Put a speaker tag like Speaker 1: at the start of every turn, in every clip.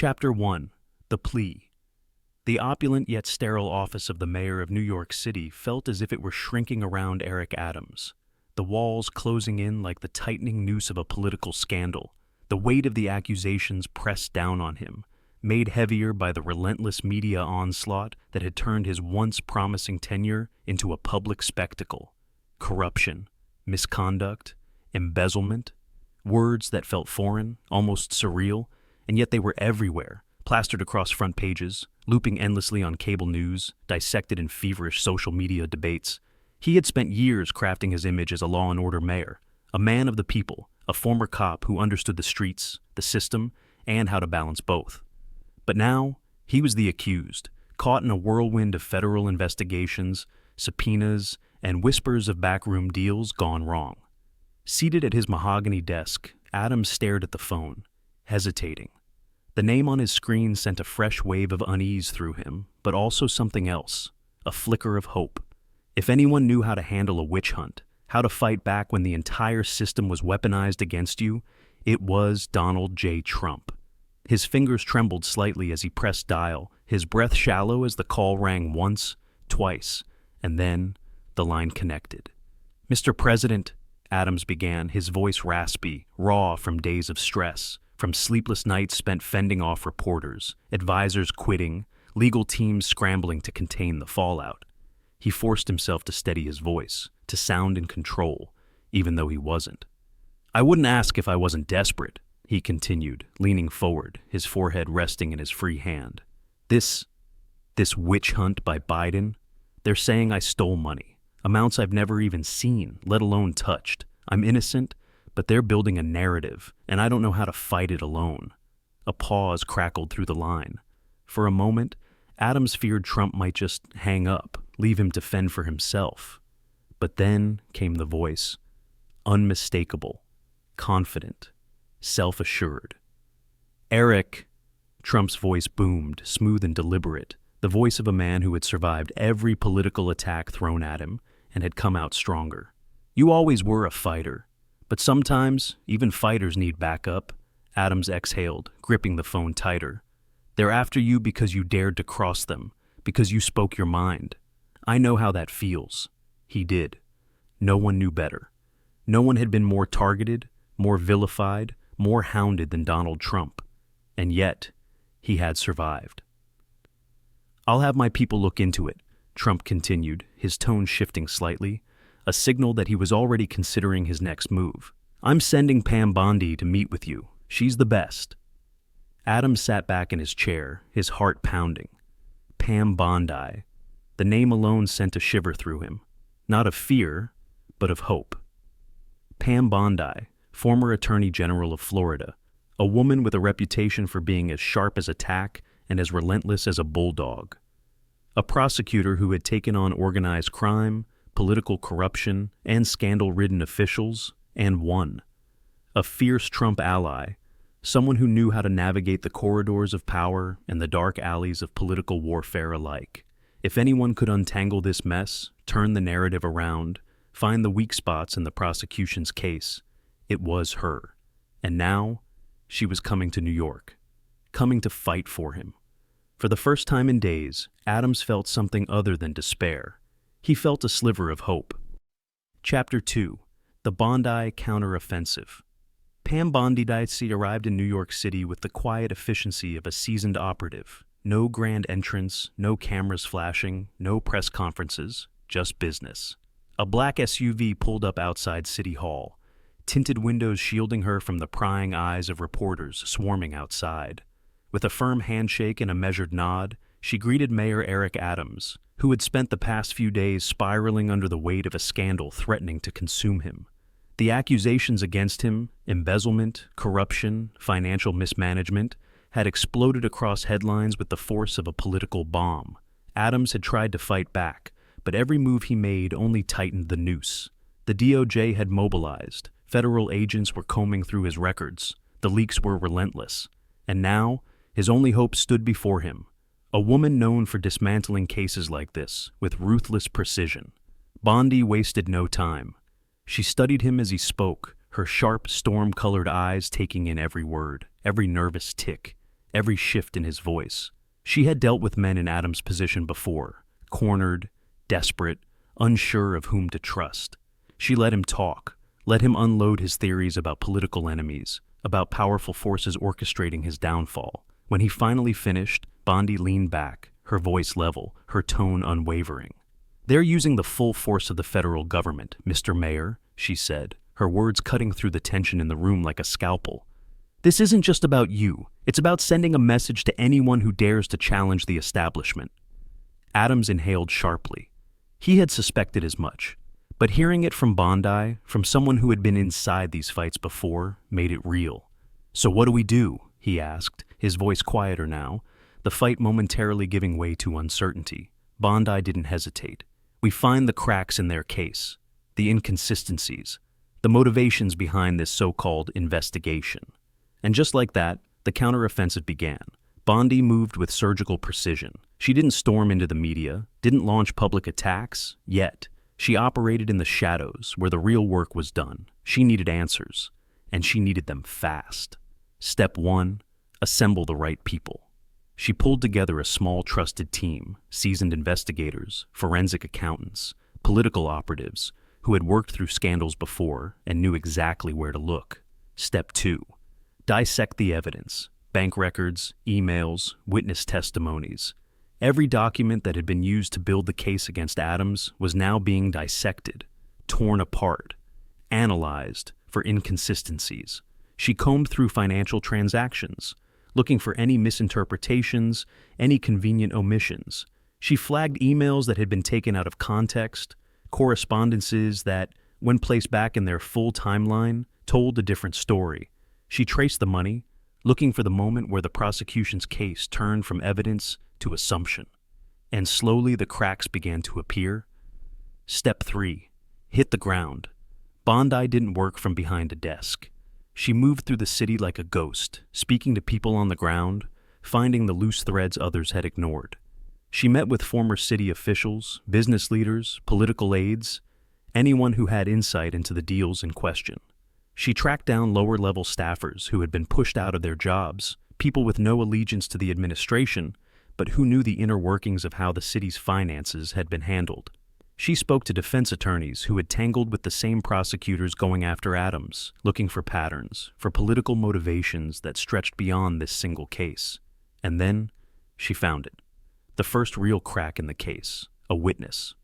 Speaker 1: Chapter 1. The Plea. The opulent yet sterile office of the mayor of New York City felt as if it were shrinking around Eric Adams, the walls closing in like the tightening noose of a political scandal, the weight of the accusations pressed down on him, made heavier by the relentless media onslaught that had turned his once promising tenure into a public spectacle. Corruption, misconduct, embezzlement, words that felt foreign, almost surreal, and yet they were everywhere, plastered across front pages, looping endlessly on cable news, dissected in feverish social media debates. He had spent years crafting his image as a law and order mayor, a man of the people, a former cop who understood the streets, the system, and how to balance both. But now, he was the accused, caught in a whirlwind of federal investigations, subpoenas, and whispers of backroom deals gone wrong. Seated at his mahogany desk, Adams stared at the phone, hesitating. The name on his screen sent a fresh wave of unease through him, but also something else, a flicker of hope. If anyone knew how to handle a witch hunt, how to fight back when the entire system was weaponized against you, it was Donald J. Trump. His fingers trembled slightly as he pressed dial, his breath shallow as the call rang once, twice, and then the line connected. "Mr. President," Adams began, his voice raspy, raw from days of stress, from sleepless nights spent fending off reporters, advisors quitting, legal teams scrambling to contain the fallout. He forced himself to steady his voice, to sound in control, even though he wasn't. "I wouldn't ask if I wasn't desperate," he continued, leaning forward, his forehead resting in his free hand. This witch hunt by Biden, they're saying I stole money, amounts I've never even seen, let alone touched. I'm innocent, but they're building a narrative, and I don't know how to fight it alone." A pause crackled through the line. For a moment, Adams feared Trump might just hang up, leave him to fend for himself. But then came the voice, unmistakable, confident, self-assured. "Eric," Trump's voice boomed, smooth and deliberate, the voice of a man who had survived every political attack thrown at him and had come out stronger. "You always were a fighter. But sometimes, even fighters need backup." Adams exhaled, gripping the phone tighter. "They're after you because you dared to cross them, because you spoke your mind. I know how that feels." He did. No one knew better. No one had been more targeted, more vilified, more hounded than Donald Trump. And yet, he had survived. "I'll have my people look into it," Trump continued, his tone shifting slightly, a signal that he was already considering his next move. "I'm sending Pam Bondi to meet with you. She's the best." Adams sat back in his chair, his heart pounding. Pam Bondi. The name alone sent a shiver through him. Not of fear, but of hope. Pam Bondi, former Attorney General of Florida, a woman with a reputation for being as sharp as a tack and as relentless as a bulldog. A prosecutor who had taken on organized crime, political corruption, and scandal-ridden officials, and won. A fierce Trump ally, someone who knew how to navigate the corridors of power and the dark alleys of political warfare alike. If anyone could untangle this mess, turn the narrative around, find the weak spots in the prosecution's case, it was her. And now, she was coming to New York, coming to fight for him. For the first time in days, Adams felt something other than despair. He felt a sliver of hope. Chapter 2. The Bondi Counteroffensive. Pam Bondi arrived in New York City with the quiet efficiency of a seasoned operative. No grand entrance, no cameras flashing, no press conferences, just business. A black SUV pulled up outside City Hall, tinted windows shielding her from the prying eyes of reporters swarming outside. With a firm handshake and a measured nod, she greeted Mayor Eric Adams, who had spent the past few days spiraling under the weight of a scandal threatening to consume him. The accusations against him, embezzlement, corruption, financial mismanagement, had exploded across headlines with the force of a political bomb. Adams had tried to fight back, but every move he made only tightened the noose. The DOJ had mobilized, federal agents were combing through his records, the leaks were relentless, and now his only hope stood before him. A woman known for dismantling cases like this with ruthless precision. Bondi wasted no time. She studied him as he spoke, her sharp, storm-colored eyes taking in every word, every nervous tick. every shift in his voice. She had dealt with men in Adams' position before, cornered, desperate, unsure of whom to trust. She let him talk, let him unload his theories about political enemies, about powerful forces orchestrating his downfall. When he finally finished, Bondi leaned back, her voice level, her tone unwavering. "They're using the full force of the federal government, Mr. Mayor," she said, her words cutting through the tension in the room like a scalpel. "This isn't just about you. It's about sending a message to anyone who dares to challenge the establishment." Adams inhaled sharply. He had suspected as much, but hearing it from Bondi, from someone who had been inside these fights before, made it real. "So what do we do?" he asked, his voice quieter now, the fight momentarily giving way to uncertainty. Bondi didn't hesitate. "We find the cracks in their case, the inconsistencies, the motivations behind this so-called investigation." And just like that, the counteroffensive began. Bondi moved with surgical precision. She didn't storm into the media, didn't launch public attacks, yet. She operated in the shadows, where the real work was done. She needed answers, and she needed them fast. Step 1, assemble the right people. She pulled together a small trusted team, seasoned investigators, forensic accountants, political operatives, who had worked through scandals before and knew exactly where to look. Step 2, dissect the evidence, bank records, emails, witness testimonies. Every document that had been used to build the case against Adams was now being dissected, torn apart, analyzed for inconsistencies. She combed through financial transactions, looking for any misinterpretations, any convenient omissions. She flagged emails that had been taken out of context, correspondences that, when placed back in their full timeline, told a different story. She traced the money, looking for the moment where the prosecution's case turned from evidence to assumption. And slowly the cracks began to appear. Step 3, hit the ground. Bondi didn't work from behind a desk. She moved through the city like a ghost, speaking to people on the ground, finding the loose threads others had ignored. She met with former city officials, business leaders, political aides, anyone who had insight into the deals in question. She tracked down lower-level staffers who had been pushed out of their jobs, people with no allegiance to the administration, but who knew the inner workings of how the city's finances had been handled. She spoke to defense attorneys who had tangled with the same prosecutors going after Adams, looking for patterns, for political motivations that stretched beyond this single case. And then she found it. The first real crack in the case, a witness.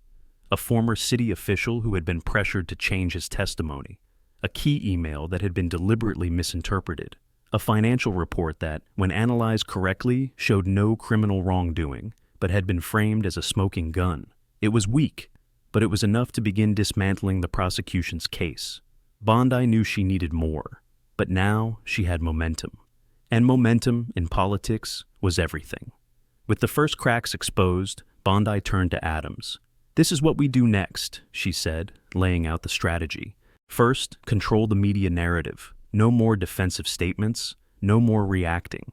Speaker 1: A former city official who had been pressured to change his testimony. A key email that had been deliberately misinterpreted. A financial report that, when analyzed correctly, showed no criminal wrongdoing, but had been framed as a smoking gun. It was weak, but it was enough to begin dismantling the prosecution's case. Bondi knew she needed more, but now she had momentum. And momentum, in politics, was everything. With the first cracks exposed, Bondi turned to Adams. "This is what we do next," she said, laying out the strategy. "First, control the media narrative. No more defensive statements, no more reacting.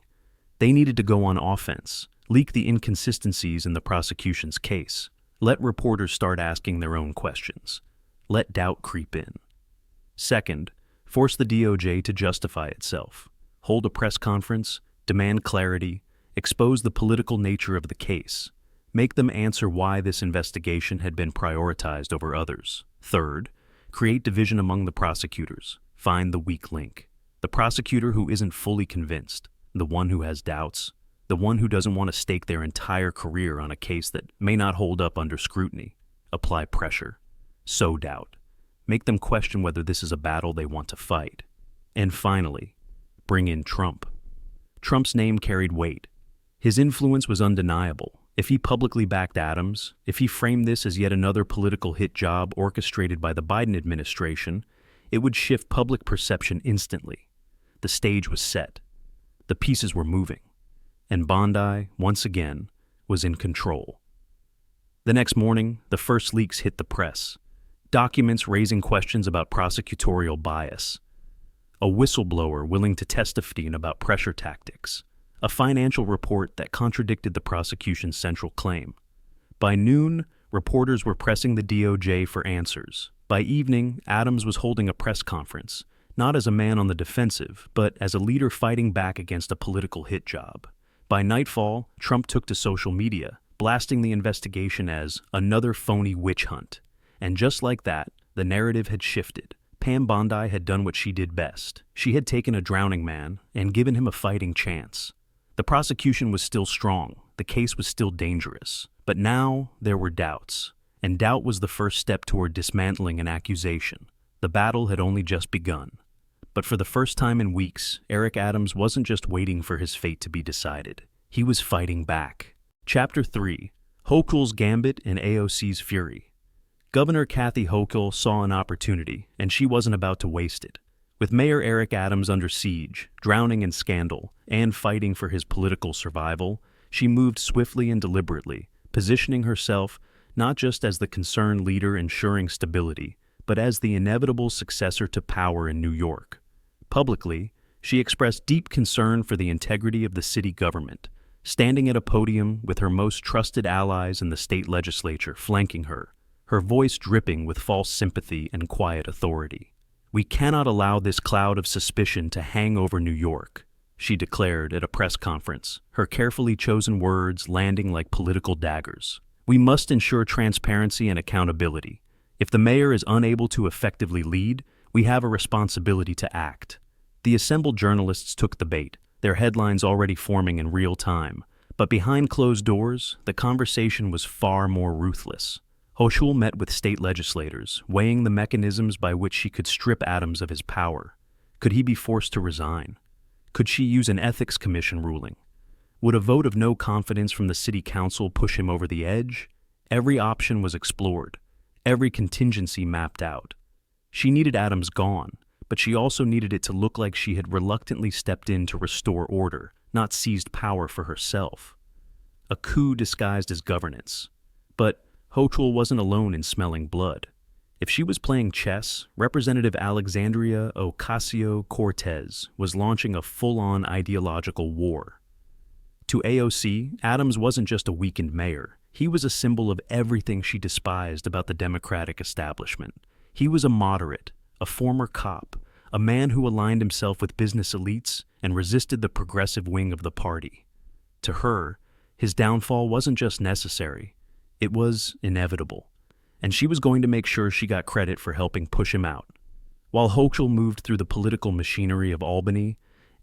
Speaker 1: They needed to go on offense, leak the inconsistencies in the prosecution's case. Let reporters start asking their own questions. Let doubt creep in. Second, force the DOJ to justify itself. Hold a press conference, demand clarity, expose the political nature of the case. Make them answer why this investigation had been prioritized over others. Third, create division among the prosecutors. Find the weak link. The prosecutor who isn't fully convinced, the one who has doubts, the one who doesn't want to stake their entire career on a case that may not hold up under scrutiny. Apply pressure. Sow doubt. Make them question whether this is a battle they want to fight. And finally, bring in Trump. Trump's name carried weight. His influence was undeniable. If he publicly backed Adams, if he framed this as yet another political hit job orchestrated by the Biden administration, it would shift public perception instantly. The stage was set. The pieces were moving. And Bondi, once again, was in control. The next morning, the first leaks hit the press. Documents raising questions about prosecutorial bias. A whistleblower willing to testify about pressure tactics. A financial report that contradicted the prosecution's central claim. By noon, reporters were pressing the DOJ for answers. By evening, Adams was holding a press conference, not as a man on the defensive, but as a leader fighting back against a political hit job. By nightfall, Trump took to social media, blasting the investigation as another phony witch hunt. And just like that, the narrative had shifted. Pam Bondi had done what she did best. She had taken a drowning man and given him a fighting chance. The prosecution was still strong, the case was still dangerous, but now there were doubts. And doubt was the first step toward dismantling an accusation. The battle had only just begun. But for the first time in weeks, Eric Adams wasn't just waiting for his fate to be decided. He was fighting back. Chapter 3: Hochul's Gambit and AOC's Fury. Governor Kathy Hochul saw an opportunity, and she wasn't about to waste it. With Mayor Eric Adams under siege, drowning in scandal, and fighting for his political survival, she moved swiftly and deliberately, positioning herself not just as the concerned leader ensuring stability, but as the inevitable successor to power in New York. Publicly, she expressed deep concern for the integrity of the city government, standing at a podium with her most trusted allies in the state legislature flanking her voice dripping with false sympathy and quiet authority. "We cannot allow this cloud of suspicion to hang over New York," she declared at a press conference, her carefully chosen words landing like political daggers. "We must ensure transparency and accountability. If the mayor is unable to effectively lead, we have a responsibility to act." The assembled journalists took the bait, their headlines already forming in real time. But behind closed doors, the conversation was far more ruthless. Hochul met with state legislators, weighing the mechanisms by which she could strip Adams of his power. Could he be forced to resign? Could she use an ethics commission ruling? Would a vote of no confidence from the city council push him over the edge? Every option was explored, every contingency mapped out. She needed Adams gone, but she also needed it to look like she had reluctantly stepped in to restore order, not seized power for herself. A coup disguised as governance. But Hochul wasn't alone in smelling blood. If she was playing chess, Representative Alexandria Ocasio-Cortez was launching a full-on ideological war. To AOC, Adams wasn't just a weakened mayor. He was a symbol of everything she despised about the Democratic establishment. He was a moderate, a former cop, a man who aligned himself with business elites and resisted the progressive wing of the party. To her, his downfall wasn't just necessary. It was inevitable, and she was going to make sure she got credit for helping push him out. While Hochul moved through the political machinery of Albany,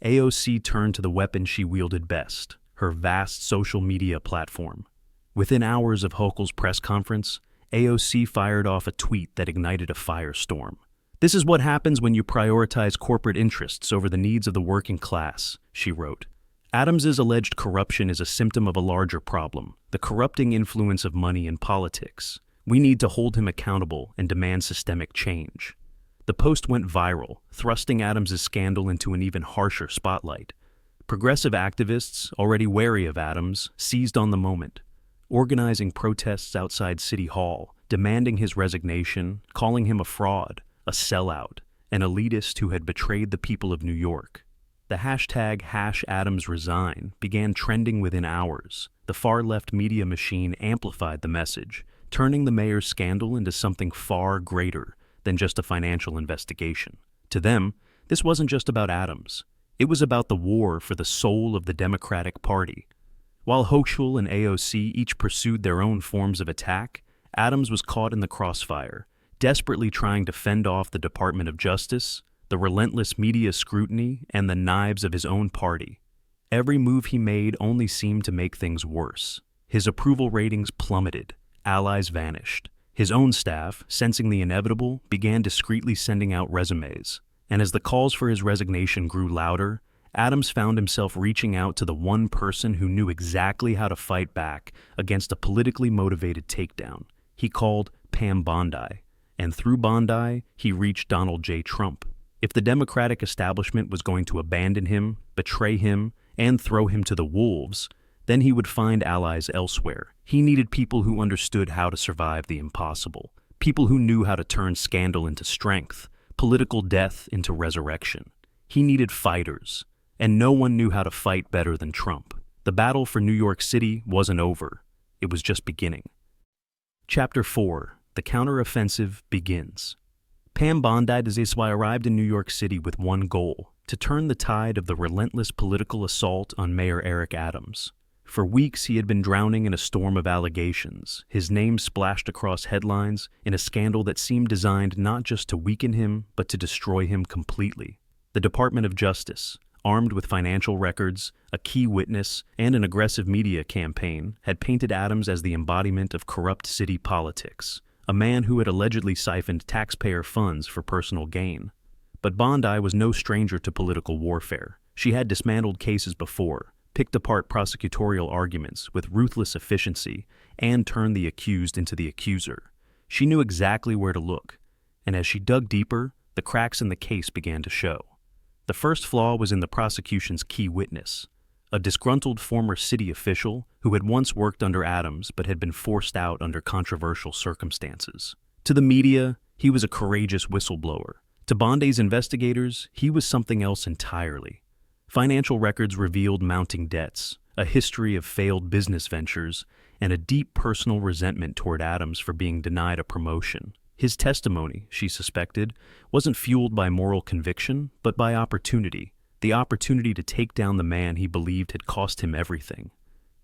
Speaker 1: AOC turned to the weapon she wielded best, her vast social media platform. Within hours of Hochul's press conference, AOC fired off a tweet that ignited a firestorm. "This is what happens when you prioritize corporate interests over the needs of the working class," she wrote. Adams's alleged corruption is a symptom of a larger problem, the corrupting influence of money in politics. We need to hold him accountable and demand systemic change. The post went viral, thrusting Adams's scandal into an even harsher spotlight. Progressive activists, already wary of Adams, seized on the moment, organizing protests outside City Hall, demanding his resignation, calling him a fraud, a sellout, an elitist who had betrayed the people of New York. The hashtag #AdamsResign began trending within hours. The far-left media machine amplified the message, turning the mayor's scandal into something far greater than just a financial investigation. To them, this wasn't just about Adams. It was about the war for the soul of the Democratic Party. While Hochul and AOC each pursued their own forms of attack, Adams was caught in the crossfire, desperately trying to fend off the Department of Justice, the relentless media scrutiny, and the knives of his own party. Every move he made only seemed to make things worse. His approval ratings plummeted, allies vanished. His own staff, sensing the inevitable, began discreetly sending out resumes. And as the calls for his resignation grew louder, Adams found himself reaching out to the one person who knew exactly how to fight back against a politically motivated takedown. He called Pam Bondi, and through Bondi, he reached Donald J. Trump. If the Democratic establishment was going to abandon him, betray him, and throw him to the wolves, then he would find allies elsewhere. He needed people who understood how to survive the impossible, people who knew how to turn scandal into strength, political death into resurrection. He needed fighters, and no one knew how to fight better than Trump. The battle for New York City wasn't over. It was just beginning. Chapter 4: The Counteroffensive begins. Pam Bondi arrived in New York City with one goal: to turn the tide of the relentless political assault on Mayor Eric Adams. For weeks, he had been drowning in a storm of allegations, his name splashed across headlines in a scandal that seemed designed not just to weaken him, but to destroy him completely. The Department of Justice, armed with financial records, a key witness, and an aggressive media campaign, had painted Adams as the embodiment of corrupt city politics, a man who had allegedly siphoned taxpayer funds for personal gain. But Bondi was no stranger to political warfare. She had dismantled cases before, picked apart prosecutorial arguments with ruthless efficiency, and turned the accused into the accuser. She knew exactly where to look, and as she dug deeper, the cracks in the case began to show. The first flaw was in the prosecution's key witness, a disgruntled former city official who had once worked under Adams but had been forced out under controversial circumstances. To the media, he was a courageous whistleblower. To Bondi's investigators, he was something else entirely. Financial records revealed mounting debts, a history of failed business ventures, and a deep personal resentment toward Adams for being denied a promotion. His testimony, she suspected, wasn't fueled by moral conviction, but by opportunity, the opportunity to take down the man he believed had cost him everything.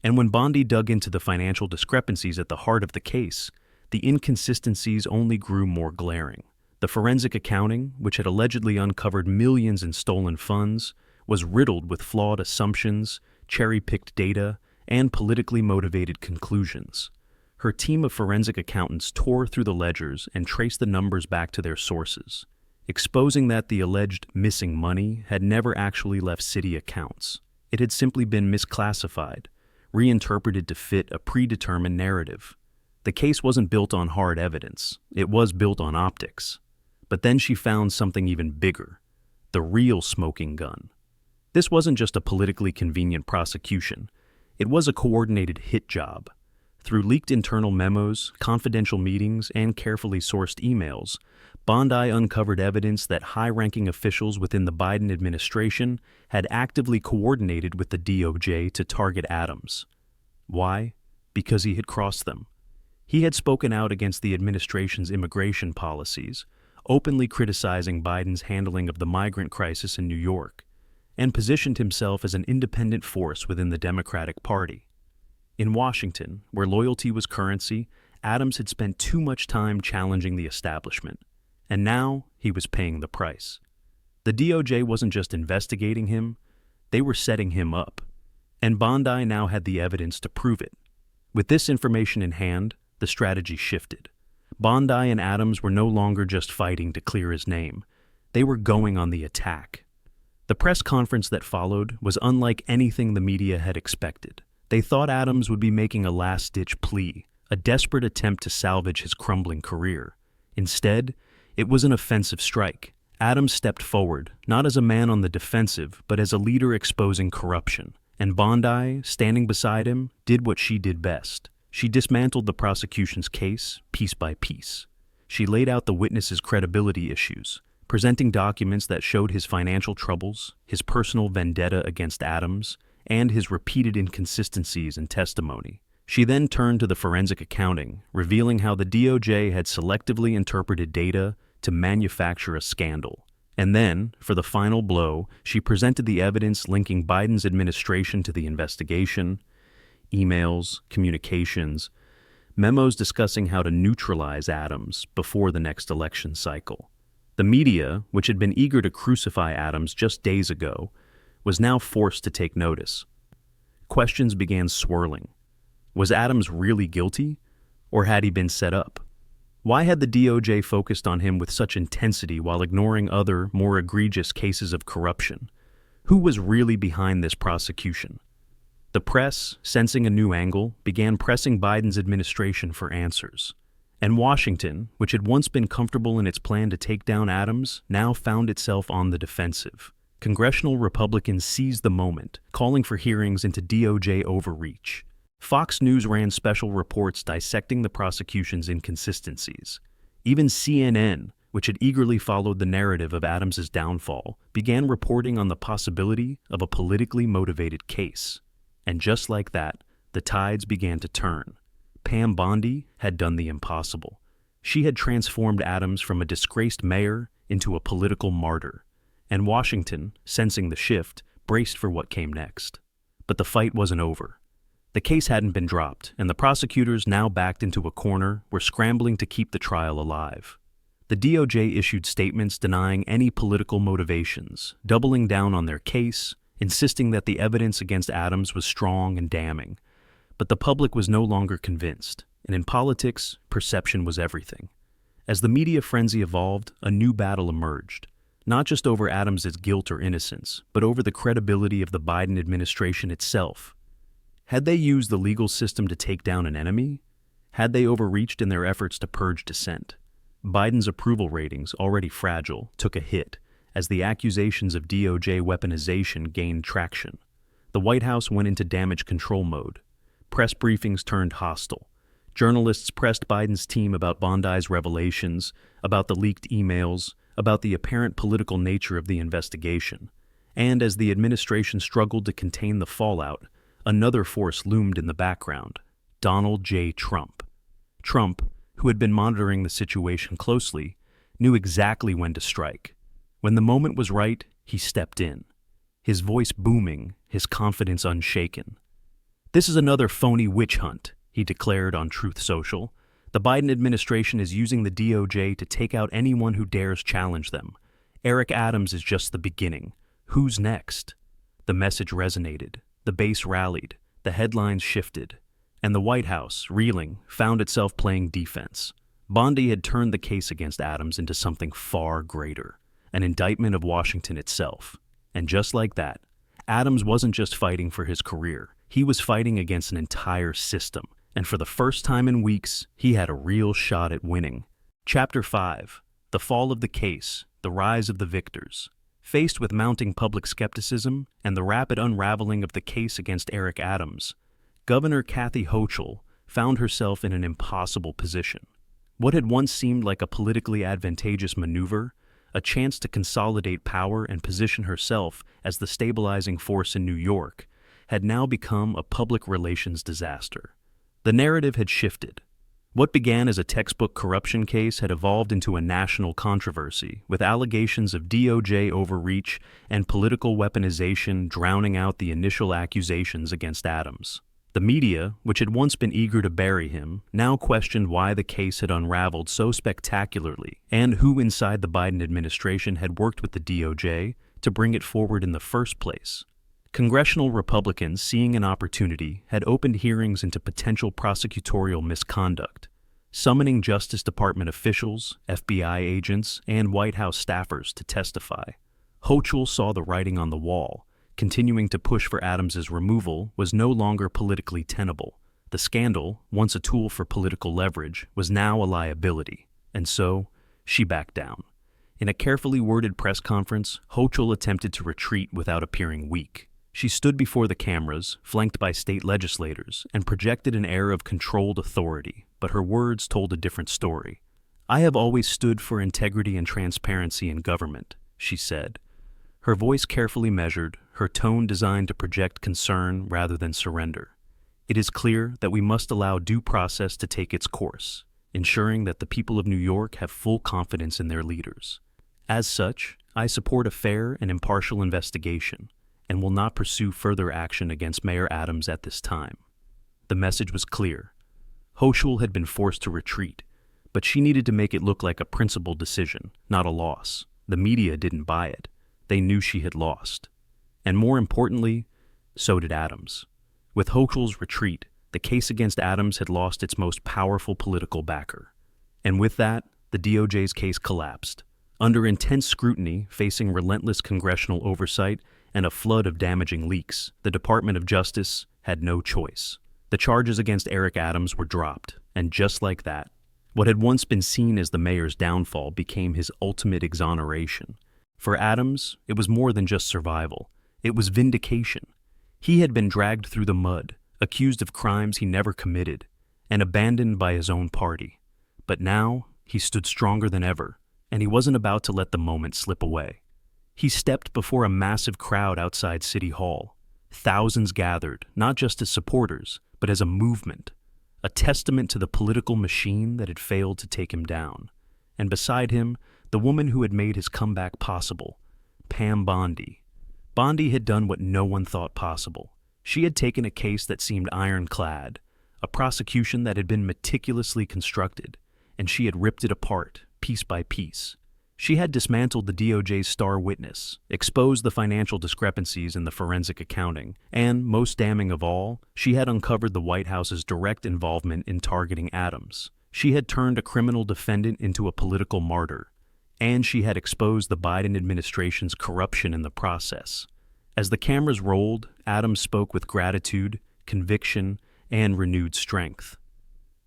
Speaker 1: And when Bondi dug into the financial discrepancies at the heart of the case, the inconsistencies only grew more glaring. The forensic accounting, which had allegedly uncovered millions in stolen funds, was riddled with flawed assumptions, cherry-picked data, and politically motivated conclusions. Her team of forensic accountants tore through the ledgers and traced the numbers back to their sources, exposing that the alleged missing money had never actually left city accounts. It had simply been misclassified, reinterpreted to fit a predetermined narrative. The case wasn't built on hard evidence, it was built on optics. But then she found something even bigger: the real smoking gun. This wasn't just a politically convenient prosecution, it was a coordinated hit job. Through leaked internal memos, confidential meetings, and carefully sourced emails, Bondi uncovered evidence that high-ranking officials within the Biden administration had actively coordinated with the DOJ to target Adams. Why? Because he had crossed them. He had spoken out against the administration's immigration policies, openly criticizing Biden's handling of the migrant crisis in New York, and positioned himself as an independent force within the Democratic Party. In Washington, where loyalty was currency, Adams had spent too much time challenging the establishment, and now he was paying the price. The DOJ wasn't just investigating him, they were setting him up, and Bondi now had the evidence to prove it. With this information in hand, the strategy shifted. Bondi and Adams were no longer just fighting to clear his name, they were going on the attack. The press conference that followed was unlike anything the media had expected. They thought Adams would be making a last-ditch plea, a desperate attempt to salvage his crumbling career. Instead, it was an offensive strike. Adams stepped forward, not as a man on the defensive, but as a leader exposing corruption. And Bondi, standing beside him, did what she did best. She dismantled the prosecution's case, piece by piece. She laid out the witnesses' credibility issues, presenting documents that showed his financial troubles, his personal vendetta against Adams, and his repeated inconsistencies in testimony. She then turned to the forensic accounting, revealing how the DOJ had selectively interpreted data to manufacture a scandal. And then, for the final blow, she presented the evidence linking Biden's administration to the investigation: emails, communications, memos discussing how to neutralize Adams before the next election cycle. The media, which had been eager to crucify Adams just days ago, was now forced to take notice. Questions began swirling. Was Adams really guilty, or had he been set up? Why had the DOJ focused on him with such intensity while ignoring other, more egregious cases of corruption? Who was really behind this prosecution? The press, sensing a new angle, began pressing Biden's administration for answers. And Washington, which had once been comfortable in its plan to take down Adams, now found itself on the defensive. Congressional Republicans seized the moment, calling for hearings into DOJ overreach. Fox News ran special reports dissecting the prosecution's inconsistencies. Even CNN, which had eagerly followed the narrative of Adams's downfall, began reporting on the possibility of a politically motivated case. And just like that, the tides began to turn. Pam Bondi had done the impossible. She had transformed Adams from a disgraced mayor into a political martyr, and Washington, sensing the shift, braced for what came next. But the fight wasn't over. The case hadn't been dropped, and the prosecutors, now backed into a corner, were scrambling to keep the trial alive. The DOJ issued statements denying any political motivations, doubling down on their case, insisting that the evidence against Adams was strong and damning. But the public was no longer convinced, and in politics, perception was everything. As the media frenzy evolved, a new battle emerged, not just over Adams's guilt or innocence, but over the credibility of the Biden administration itself. Had they used the legal system to take down an enemy? Had they overreached in their efforts to purge dissent? Biden's approval ratings, already fragile, took a hit as the accusations of DOJ weaponization gained traction. The White House went into damage control mode. Press briefings turned hostile. Journalists pressed Biden's team about Bondi's revelations, about the leaked emails, about the apparent political nature of the investigation. And as the administration struggled to contain the fallout, another force loomed in the background: Donald J. Trump. Trump, who had been monitoring the situation closely, knew exactly when to strike. When the moment was right, he stepped in, his voice booming, his confidence unshaken. "This is another phony witch hunt," he declared on Truth Social. "The Biden administration is using the DOJ to take out anyone who dares challenge them. Eric Adams is just the beginning. Who's next?" The message resonated. The base rallied. The headlines shifted. And the White House, reeling, found itself playing defense. Bondi had turned the case against Adams into something far greater, an indictment of Washington itself. And just like that, Adams wasn't just fighting for his career. He was fighting against an entire system. And for the first time in weeks, he had a real shot at winning. Chapter 5. The Fall of the Case, the Rise of the Victors. Faced with mounting public skepticism and the rapid unraveling of the case against Eric Adams, Governor Kathy Hochul found herself in an impossible position. What had once seemed like a politically advantageous maneuver, a chance to consolidate power and position herself as the stabilizing force in New York, had now become a public relations disaster. The narrative had shifted. What began as a textbook corruption case had evolved into a national controversy, with allegations of DOJ overreach and political weaponization drowning out the initial accusations against Adams. The media, which had once been eager to bury him, now questioned why the case had unraveled so spectacularly and who inside the Biden administration had worked with the DOJ to bring it forward in the first place. Congressional Republicans, seeing an opportunity, had opened hearings into potential prosecutorial misconduct, summoning Justice Department officials, FBI agents, and White House staffers to testify. Hochul saw the writing on the wall. Continuing to push for Adams's removal was no longer politically tenable. The scandal, once a tool for political leverage, was now a liability, and so she backed down. In a carefully worded press conference, Hochul attempted to retreat without appearing weak. She stood before the cameras, flanked by state legislators, and projected an air of controlled authority, but her words told a different story. "I have always stood for integrity and transparency in government," she said. Her voice carefully measured, her tone designed to project concern rather than surrender. "It is clear that we must allow due process to take its course, ensuring that the people of New York have full confidence in their leaders. As such, I support a fair and impartial investigation and will not pursue further action against Mayor Adams at this time." The message was clear. Hochul had been forced to retreat, but she needed to make it look like a principled decision, not a loss. The media didn't buy it. They knew she had lost. And more importantly, so did Adams. With Hochul's retreat, the case against Adams had lost its most powerful political backer. And with that, the DOJ's case collapsed. Under intense scrutiny, facing relentless congressional oversight and a flood of damaging leaks, the Department of Justice had no choice. The charges against Eric Adams were dropped, and just like that, what had once been seen as the mayor's downfall became his ultimate exoneration. For Adams, it was more than just survival. It was vindication. He had been dragged through the mud, accused of crimes he never committed, and abandoned by his own party. But now, he stood stronger than ever, and he wasn't about to let the moment slip away. He stepped before a massive crowd outside City Hall. Thousands gathered, not just as supporters, but as a movement. a testament to the political machine that had failed to take him down. And beside him, the woman who had made his comeback possible, Pam Bondi. Bondi had done what no one thought possible. She had taken a case that seemed ironclad, a prosecution that had been meticulously constructed, and she had ripped it apart, piece by piece. She had dismantled the DOJ's star witness, exposed the financial discrepancies in the forensic accounting, and, most damning of all, she had uncovered the White House's direct involvement in targeting Adams. She had turned a criminal defendant into a political martyr, and she had exposed the Biden administration's corruption in the process. As the cameras rolled, Adams spoke with gratitude, conviction, and renewed strength.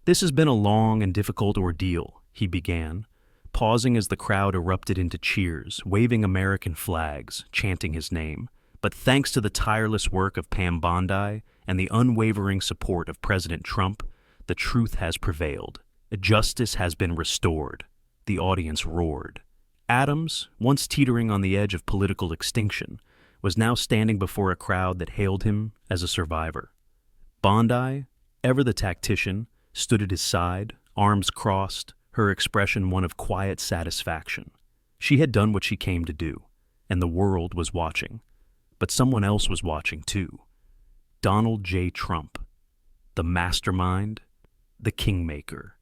Speaker 1: "This has been a long and difficult ordeal," he began, pausing as the crowd erupted into cheers, waving American flags, chanting his name. "But thanks to the tireless work of Pam Bondi and the unwavering support of President Trump, the truth has prevailed. Justice has been restored." The audience roared. Adams, once teetering on the edge of political extinction, was now standing before a crowd that hailed him as a survivor. Bondi, ever the tactician, stood at his side, arms crossed, her expression one of quiet satisfaction. She had done what she came to do, and the world was watching. But someone else was watching too. Donald J. Trump, the mastermind, the kingmaker,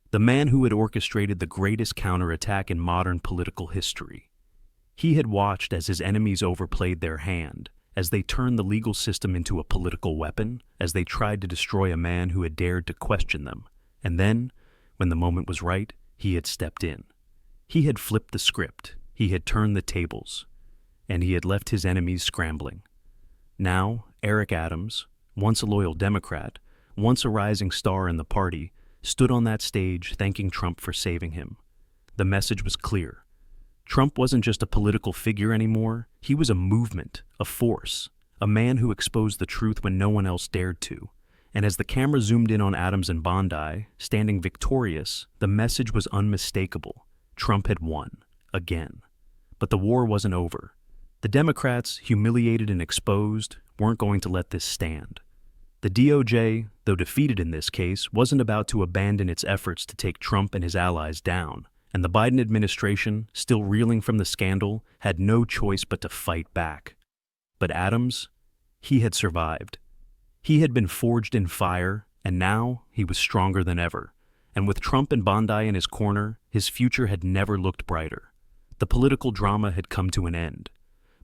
Speaker 1: the man who had orchestrated the greatest counterattack in modern political history. He had watched as his enemies overplayed their hand, as they turned the legal system into a political weapon, as they tried to destroy a man who had dared to question them. And then, when the moment was right, he had stepped in. He had flipped the script, he had turned the tables, and he had left his enemies scrambling. Now, Eric Adams, once a loyal Democrat, once a rising star in the party, stood on that stage thanking Trump for saving him. The message was clear. Trump wasn't just a political figure anymore, he was a movement, a force, a man who exposed the truth when no one else dared to. And as the camera zoomed in on Adams and Bondi, standing victorious, the message was unmistakable. Trump had won, again. But the war wasn't over. The Democrats, humiliated and exposed, weren't going to let this stand. The DOJ, though defeated in this case, wasn't about to abandon its efforts to take Trump and his allies down. And the Biden administration, still reeling from the scandal, had no choice but to fight back. But Adams, he had survived. He had been forged in fire, and now he was stronger than ever. And with Trump and Bondi in his corner, his future had never looked brighter. The political drama had come to an end.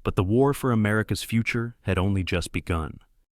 Speaker 1: But the war for America's future had only just begun.